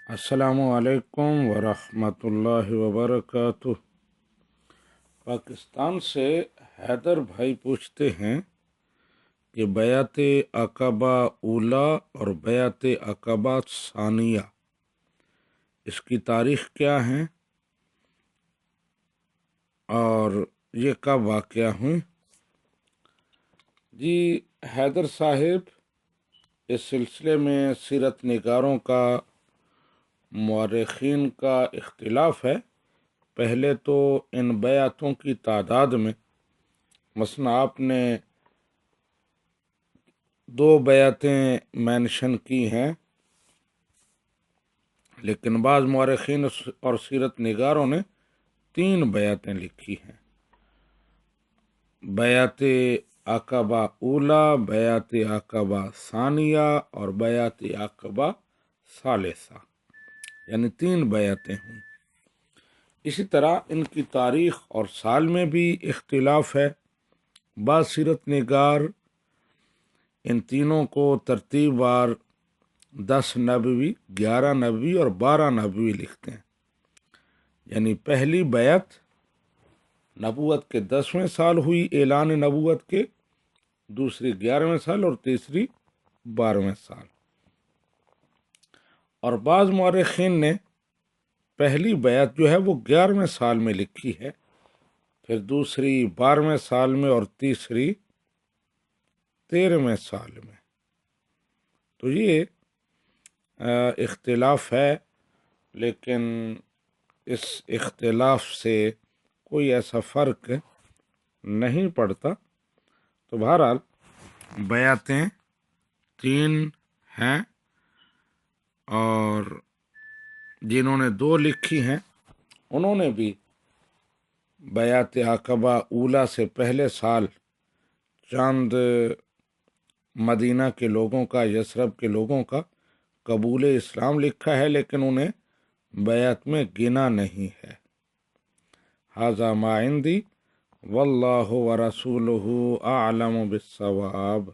السلام علیکم ورحمۃ اللہ وبرکاتہ۔ پاکستان سے حیدر بھائی پوچھتے ہیں کہ بیعت عقبہ اولیٰ اور بیعت عقبہ ثانیہ اس کی تاریخ کیا ہے اور یہ کب واقعہ ہوئی؟ جی حیدر صاحب، اس سلسلے میں سیرت نگاروں کا، مورخین کا اختلاف ہے۔ پہلے تو ان بیعتوں کی تعداد میں مثلا آپ نے 2 بیعتیں مینشن کی ہیں، لیکن بعض مورخین اور سیرت نگاروں نے 3 بیعتیں لکھی ہیں: بیعت عقبہ اولیٰ، بیعت عقبہ ثانیہ اور بیعت عقبہ ثالثہ، یعنی 3 بیعتیں ہوئیں۔ اسی طرح ان کی تاریخ اور سال میں بھی اختلاف ہے۔ بعض سیرت نگار ان تینوں کو ترتیب وار 10 نبوی، 11 نبوی اور 12 نبوی لکھتے ہیں، یعنی پہلی بیعت نبوت کے 10ویں سال ہوئی، اعلان نبوت کے، دوسری 11ویں سال اور تیسری 12ویں سال۔ اور بعض مورخین نے پہلی بیعت جو ہے وہ 11ویں سال میں لکھی ہے، پھر دوسری 12ویں سال میں اور تیسری 13ویں سال میں۔ تو یہ اختلاف ہے، لیکن اس اختلاف سے کوئی ایسا فرق نہیں پڑتا۔ تو بہرحال بیعتیں 3 ہیں، اور جنہوں نے 2 لکھی ہیں انہوں نے بھی بیعت عقبہ اولیٰ سے پہلے سال چاند مدینہ کے لوگوں کا، یثرب کے لوگوں کا قبول اسلام لکھا ہے، لیکن انہیں بیعت میں گنا نہیں ہے۔ ھذا ما عندی واللہ ورسولہ اعلم بالصواب۔